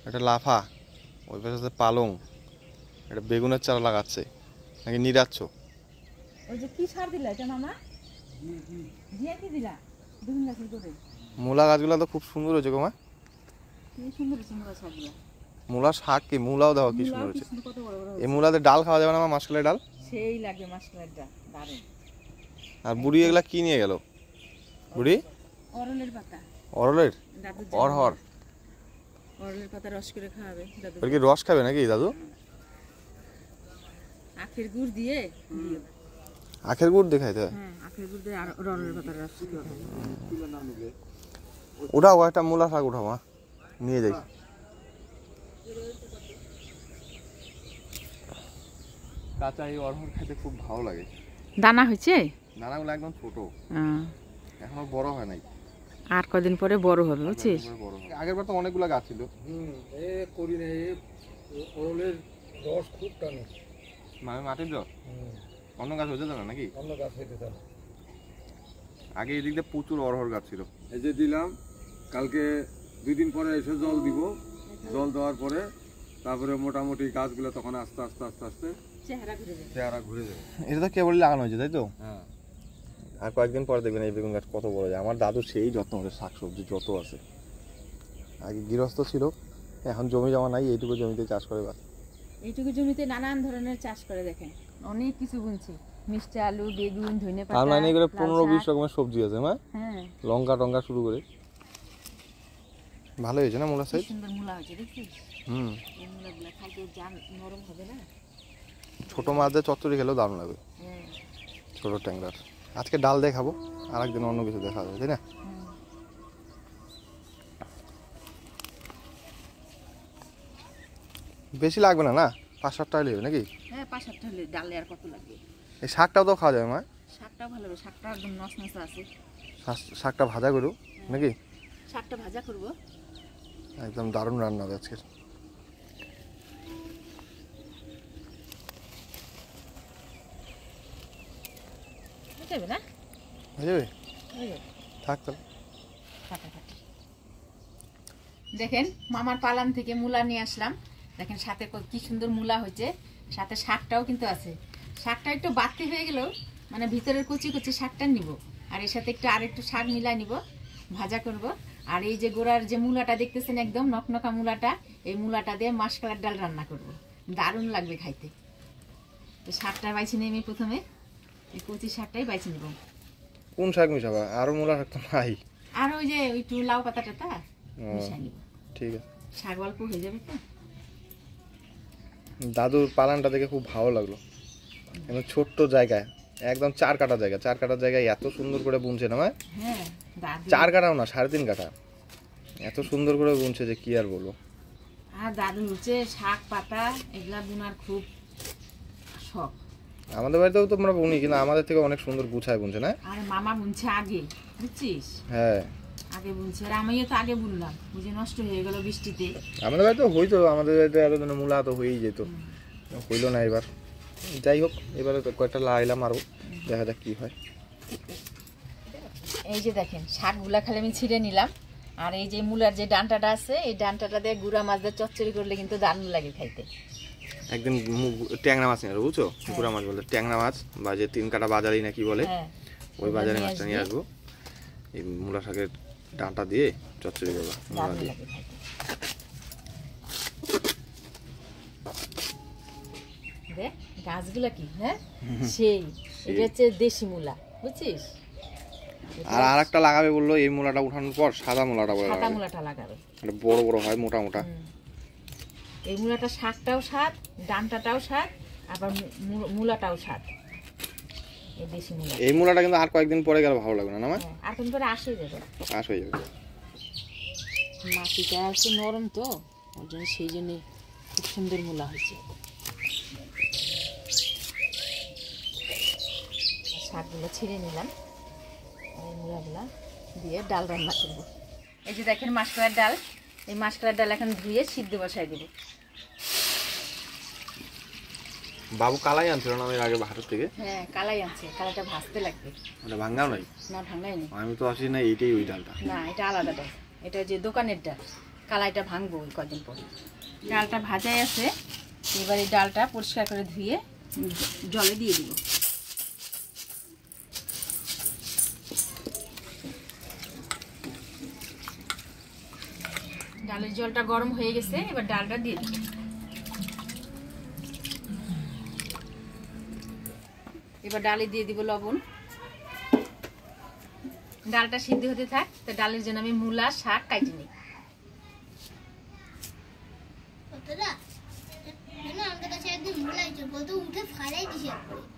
এটা লাফা, ওই পাশে আছে পালং, এটা বেগুনের চারা লাগাচ্ছে নাকি নিরাচ্ছ? ওই যে কি সার দিলা এটা মামা? দিয়ে কি দিলা? বেগুন গাছের করে। মূলা গাছগুলো তো খুব সুন্দর হয়েছে গো মা। কি সুন্দর হয়েছে মূলা শাকগুলো। মূলা শাক কি, মূলাও দাও কি সুন্দর হয়েছে। কত বড় বড় এই মূলাতে ডাল খাওয়া যাবে না মা, মাসকলাই ডাল? সেই লাগবে মাসকলাইর ডাল, দারুণ। আর বুড়ি এগুলা কি নিয়ে গেল? বুড়ি অরলের পাতা। অরলের? দাদু অরহর? অরলের পাতা রস করে খাওয়াবে দাদু। ওর কি রস খাবে নাকি দাদু? আখের গুড় দিয়ে দিও। আখের গুড় দিয়ে খাইতে হয়? হ্যাঁ, আখের গুড় দিয়ে আর অরলের পাতা রস করে খাওয়াবে। উঠাও একটা মূলা শাক উঠাও মা, নিয়ে যাই। কাঁচা এই অরহর খেতে খুব ভালো লাগে। দানা হয়েছে? দানাগুলো একদম ছোট, এখনো বড় হয় নাই। আর কদিন পরে বড় হবে বুঝছিস? আগের বার তো অনেকগুলো গাছ ছিল। করি না, অরলের রস খুব টানে। মানে মাটির রস? অন্য গাছ হয়েছে না নাকি? অন্য গাছ হইতে চান। আগে এদিক দিয়ে প্রচুর অরহর গাছ ছিল। এই যে দিলাম, কালকে 2 দিন পরে এসে জল দিব। জল দেওয়ার পরে তারপরে মোটামুটি গাছগুলো তখন আস্তে আস্তে আস্তে আস্তে চেহারা ঘুরে যাবে। এটা তো কেবলই লাগানো হয়েছে তাই তো? হ্যাঁ। আর কয়েকদিন পরে দেখবেন এই বেগুন গাছ কত বড় যায়। আমার দাদু সেই যত্ন করে শাকসবজি যত আছে। আগে গৃহস্থ ছিল, এখন জমি জমা নাই, এইটুকু জমিতে চাষ করে। এইটুকু জমিতে নানান ধরনের চাষ করে, দেখেন অনেক কিছু বুনছি। মিষ্টি আলু, বেগুন, ধনেপাতা, আর নাই করে 15-20 রকমের সবজি আছে মা। হ্যাঁ, লঙ্কা টঙ্কা শুরু করে। ভালো হয়েছে না মূলা সাইজ? সুন্দর মূলা হয়েছে দেখছিস? এই মূলাগুলো খাইতে জান নরম হবে না? ছোট মাছ দিয়ে চচ্চড়ি খেলেও দারুণ লাগবে। হ্যাঁ, ছোট ট্যাংরার। আজকে ডাল দিয়ে খাবো, আর একদিন অন্য কিছু দেখা যাবে তাই না? বেশি লাগবে না, না 5-7টা হলে নাকি? হ্যাঁ 5-7টা হলে ডালে আর কত লাগবে? এই শাকটাও তো খাওয়া যাবে মা? শাকটা ভালো হবে, শাকটা একদম নসনসে আছে। শাকটা ভাজা করু নাকি? শাকটা ভাজা করব, একদম দারুণ রান্না হবে আজকে। যাবে না? হয়ে যাবে? থাক তাহলে। দেখেন মামার পালান থেকে মূলা নিয়ে আসলাম। দেখেন সাথে কি সুন্দর মূলা হয়েছে, সাথে শাকটাও কিন্তু আছে। শাকটা একটু বাড়তি হয়ে গেলেও মানে ভিতরের কচি কচি শাকটা নিব, আর এর সাথে একটু আরেকটু শাক মিলাই নিব, ভাজা করব। আর এই যে গোড়ার যে মূলাটা দেখতেছেন একদম নকনকা মূলাটা, এই মূলাটা দিয়ে মাসকলাইর ডাল রান্না করব, দারুণ লাগবে খাইতে। তো শাকটা বাইছে নিয়ে আমি প্রথমে এই কচি শাকটাই বাইছে নিব। কোন শাক মিশাবা? আরো মূলা শাক তো নাই। আর ওই যে একটু লাউ পাতাটা মিশাই নিব। ঠিক আছে, শাক অল্প হয়ে যাবে তো। দাদুর পালানটা দেখে খুব ভালো লাগলো। একদম ছোট্ট জায়গায়, একদম 4 কাঠা জায়গা, 4 কাঠা জায়গায় এত সুন্দর করে বুনছে না? হ্যাঁ, 4 কাঠাও না, 3.5 কাঠা। এত সুন্দর করে বুনছে যে কি আর বলবো। আর দাদু হচ্ছে শাক পাতা এগুলা বুনার খুব শখ। আমাদের বাড়িতেও তোমরা বুনি, কিন্তু আমাদের থেকে অনেক সুন্দর গুছায় বুনছে না? আর মামা বুনছে আগে, বুঝছিস? হ্যাঁ, আগে বুনছে, আর আমিও তো আগে বুনলাম, বুঝে নষ্ট হয়ে গেল বৃষ্টিতে। আমাদের বাড়িতে হইতো, আমাদের বাড়িতে এত দিনে মূলা তো হয়েই যেত, হইলো না এবার। যাই হোক, এবারে কয়েকটা লাগাইলাম আরো, দেখা যাক কি হয়। এই যে দেখেন শাকগুলা খালি আমি ছিঁড়ে নিলাম, আর এই যে মূলার যে ডান্টাটা আছে এই ডান্টাটা দিয়ে গুঁড়া মাছ দিয়ে চচ্চড়ি করলে কিন্তু দারুণ লাগে খাইতে। একদিন ট্যাংরা মাছ নিয়ে আসবো, বুঝছো? গুঁড়া মাছ বলতে ট্যাংরা মাছ, বা যে 3 কাঠা বাজারি নাকি বলে, ওই বাজারে মাছটা নিয়ে আসবো। এই মূলা শাকের ডাঁটা দিয়ে চচ্চড়ি করবো। দেখ গাছগুলা কি, হ্যাঁ সেই, এটা হচ্ছে দেশি মূলা, বুঝছিস? আর আরেকটা লাগাবে বললো, এই মূলাটা উঠানোর পর সাদা মূলাটা বলে, সাদা মূলাটা লাগাবে, এটা বড় বড় হয়, মোটা মোটা। এই মূলাটা শাকটাও স্বাদ, ডান্টাটাও স্বাদ, আবার মূলাটাও স্বাদ। এই দেশি মূলা, এই মূলাটা কিন্তু আর কয়েকদিন পরে গেলে ভালো লাগবে না? না আর কোন পরে আশ হয়ে যাবে, আশ হয়ে যাবে। মাটিটা হচ্ছে নরম তো, ওই জন্য সেই জন্য খুব সুন্দর মূলা হয়েছে। শাকগুলো ছিঁড়ে নিলাম, এই মূলাগুলা দিয়ে ডাল রান্না করব। এই যে দেখেন মাসকলাইয়ের ডাল, এই মাসকলাইয়ের ডাল এখন ধুয়ে সিদ্ধ বসাই দেব। বাবু কালাই আনছিল না এর আগে ভারত থেকে? হ্যাঁ কালাই আনছে, কালাইটা ভাজতে লাগবে। ওটা ভাঙাও নাই? না ভাঙাই নেই। আমি তো আসি না, এইটাই ওই ডালটা? না এটা আলাদা ডাল, এটা যে দোকানের ডাল, কালাইটা ভাঙবো ওই কদিন পর। ডালটা ভাজাই আছে, এবার এই ডালটা পরিষ্কার করে ধুয়ে জলে দিয়ে দিব। ডালের জলটা গরম হয়ে গেছে, এবার ডালটা দিয়ে দিব। এবার ডালে দিয়ে দিব লবণ। ডালটা সিদ্ধ হতে থাক, তো ডালের জন্য আমি মূলা শাক কাটি নিই।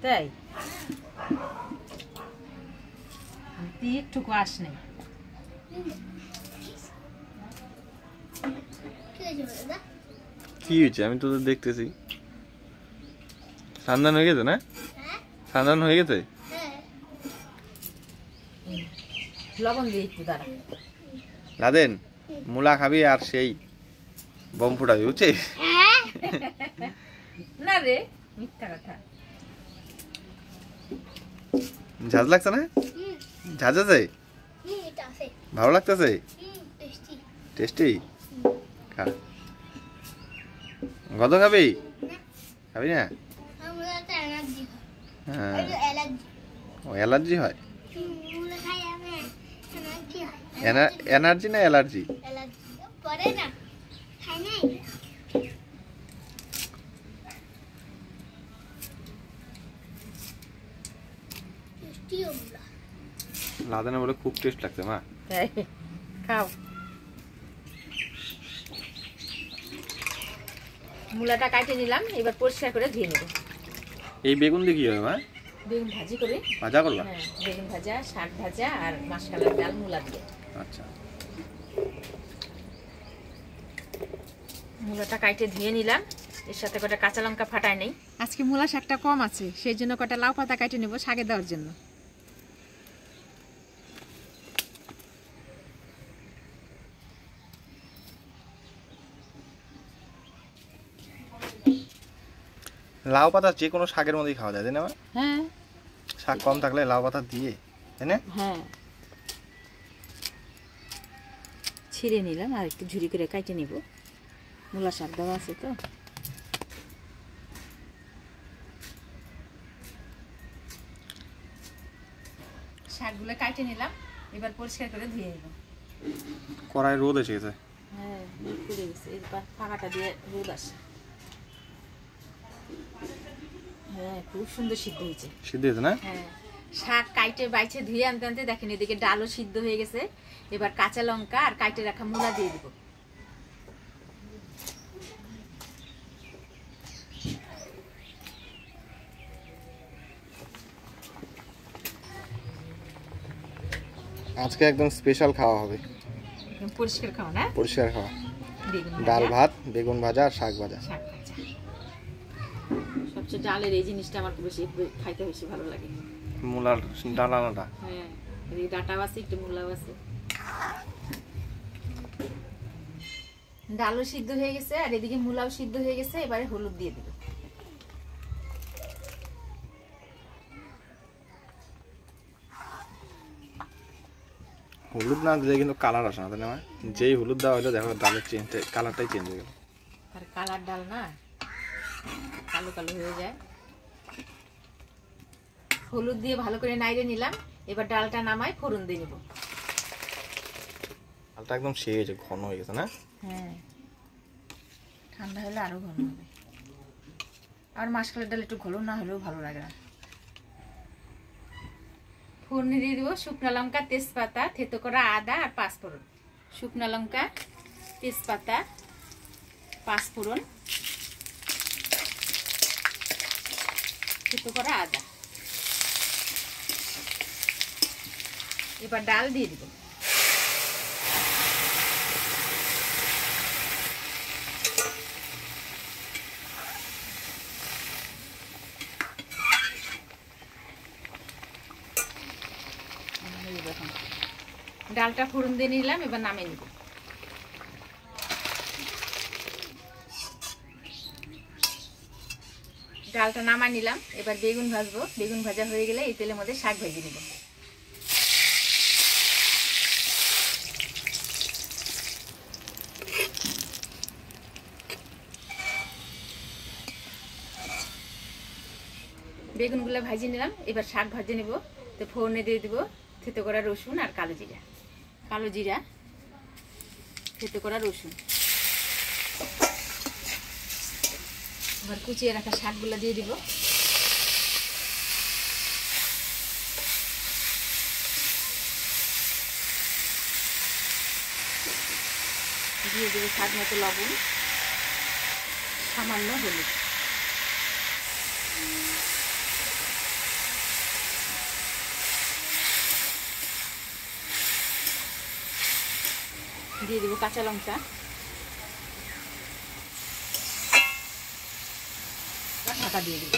তাই একটু আস নেই। কি হয়েছে আমি তো দেখতেছি? সান্দান হয়ে গেছে না? সান্দান হয়ে গেছে। লবণ দিয়ে একটু দাঁড়া। লাদেন মূলা খাবি আর সেই বম ফুটাবি, বুঝছিস? না রে, মিথ্যা কথা। ঝাঁজ লাগছে না? ঝাঁজ আছে? ভালো লাগতেছে? টেস্টি? খা। কত খাবি? খাবি না? হ্যাঁ, ও অ্যালার্জি হয়। এনার্জি না অ্যালার্জি? লাদানে বলে খুব টেস্ট লাগছে মা। খাও। মূলাটা কাটে নিলাম, এবার পরিষ্কার করে ধুয়ে নেব। এই বেগুন দিয়ে কি হবে মা? বেগুন ভাজি করে। ভাজা করবা? হ্যাঁ, বেগুন ভাজা, শাক ভাজা আর মাশকালার ডাল মূলা দিয়ে। আচ্ছা। মূলাটা কাটে ধুয়ে নিলাম, এর সাথে কটা কাঁচা লঙ্কা ফাটাই নেই। আজকে মূলা শাকটা কম আছে, সেই জন্য কটা লাউ পাতা কাটে নেব শাকে দেওয়ার জন্য। লাউ পাতা যে কোনো শাকের মধ্যেই খাওয়া যায়, তাই না? হ্যাঁ, শাক কম থাকলে লাউ পাতা দিয়ে, তাই না? হ্যাঁ। ছিঁড়ে নিলাম আর একটু ঝুরি করে কাটে নিব, মূলা শাক দেওয়া আছে তো। শাকগুলো কাটে নিলাম, এবার পরিষ্কার করে ধুয়ে নেব। কড়াই রোদ এসে গেছে। হ্যাঁ, পুড়ে গেছে, এবার ফাঁকাটা দিয়ে রোদ আসে। হ্যাঁ, খুব সুন্দর সিদ্ধ হয়েছে। সিদ্ধ হয়েছে না? হ্যাঁ, শাক কাইটে বাইছে ধুয়ে আনতে আনতে দেখেন এদিকে ডালও সিদ্ধ হয়ে গেছে। এবার কাঁচা লঙ্কা আর কাইটে রাখা মূলা দিয়ে দিব। আজকে একদম স্পেশাল খাওয়া হবে। পরিষ্কার খাও না? পরিষ্কার খাওয়া। ডাল ভাত, বেগুন ভাজা আর শাক ভাজা। শাক ভাজা সবচেয়ে ডালের এই জিনিসটা আমার বেশি খাইতে বেশি ভালো লাগে। মূলার ডালাটা। হ্যাঁ, এই ডাটাও আছে, একটু মূলাও আছে। ডালও সিদ্ধ হয়ে গেছে আর এদিকে মূলাও সিদ্ধ হয়ে গেছে। এবারে হলুদ দিয়ে দিব। হলুদ না দিলে কিন্তু কালার আসে না, তাই না? যেই হলুদ দেওয়া হলো দেখো ডালের কালারটাই চেঞ্জ হয়ে গেল। আর কালার ডাল না, কালো কালো হয়ে যায়। হলুদ দিয়ে ভালো করে নাইড়ে নিলাম, এবার ডালটা নামাই ফোড়ন দিয়ে নিব। ডালটা একদম সেই হয়েছে, ঘন হয়ে গেছে না? হ্যাঁ, ঠান্ডা হলে আরো ঘন হবে। আর মাসকলাইয়ের ডাল একটু ঘন না হলেও ভালো লাগে না। ফোড়নে দিয়ে দিব শুকনো লঙ্কা, তেজপাতা, থেতো করা আদা আর পাঁচফোড়ন। শুকনো লঙ্কা, তেজপাতা, পাঁচফোড়ন, থেতো করা আদা। এবার ডাল দিয়ে দিব। ডালটা ফোড়ন দিয়ে নিলাম, এবার নামিয়ে নিব। ডালটা নামাই নিলাম, এবার বেগুন ভাজবো। বেগুন ভাজা হয়ে গেলে এই তেলের মধ্যে শাক ভেজে নিব। বেগুনগুলো ভাজি নিলাম, এবার শাক ভাজে নেব। তো ফোড়নে দিয়ে দিব থেতো করা রসুন আর কালো জিরা, থেতো করা রসুন। এবার কুচিয়ে রাখা শাকগুলো দিয়ে দিব। দিয়ে দেবো স্বাদ মতো লবণ, সামান্য হলুদ। দিয়ে দেবো কাঁচা লঙ্কা, ঢাকা দিয়ে দেবো।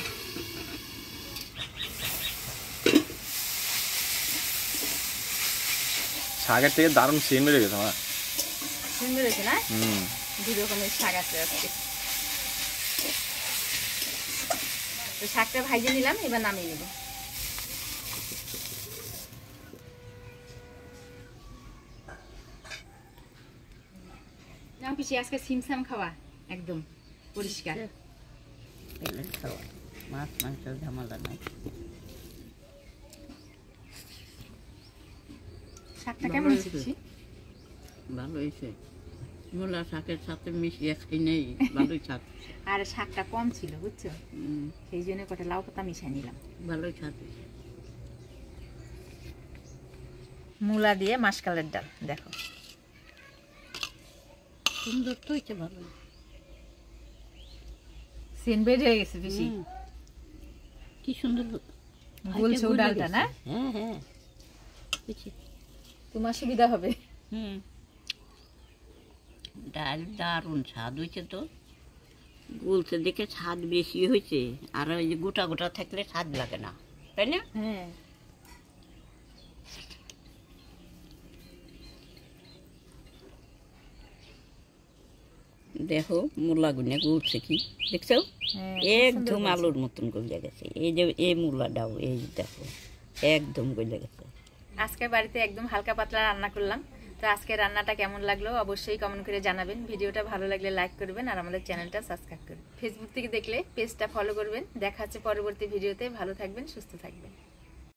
শাকের থেকে দারুণ সেন্ট বেড়ে গেছে আমার। সুন্দর হয়েছে না? 2 রকমের শাক আছে আজকে। তো শাকটা ভাজে নিলাম, এবার নামিয়ে নেব। পিসি আজকে সিমসাম খাওয়া একদম পরিষ্কার। মাছ মাংস ঝামেলা নাই। শাকটা কেমন হয়েছে পিসি? ভালো হয়েছে, মূলা শাকের সাথে মিশিয়ে খাই নেই, ভালোই শাক। আর শাকটা কম ছিল বুঝছো, সেই জন্য কটা লাউ পাতা মিশিয়ে নিলাম। ভালোই শাক। মূলা দিয়ে মাসকালের ডাল, দেখো সুন্দর তো হয়েছে, ভালো সেন বের হয়ে গেছে বেশি। কি সুন্দর গোলছে ডালটা না? হ্যাঁ হ্যাঁ, তোমার সুবিধা হবে। ডাল দারুণ স্বাদ হয়েছে তো, গুলছে দেখে স্বাদ বেশি হয়েছে। আর ওই যে গোটা গোটা থাকলে স্বাদ লাগে না, তাই না? হ্যাঁ, দেখো মূলা গুনে গুলছে কি দেখছো, একদম আলুর মতন গলে গেছে। এই যে এই মূলাটাও এই দেখো একদম গলে গেছে। আজকে বাড়িতে একদম হালকা পাতলা রান্না করলাম। তো আজকে রান্নাটা কেমন লাগলো অবশ্যই কমেন্ট করে জানাবেন। ভিডিওটা ভালো লাগলে লাইক করবেন আর আমাদের চ্যানেলটা সাবস্ক্রাইব করবেন। ফেসবুক থেকে দেখলে পেজটা ফলো করবেন। দেখা হচ্ছে পরবর্তী ভিডিওতে। ভালো থাকবেন, সুস্থ থাকবেন।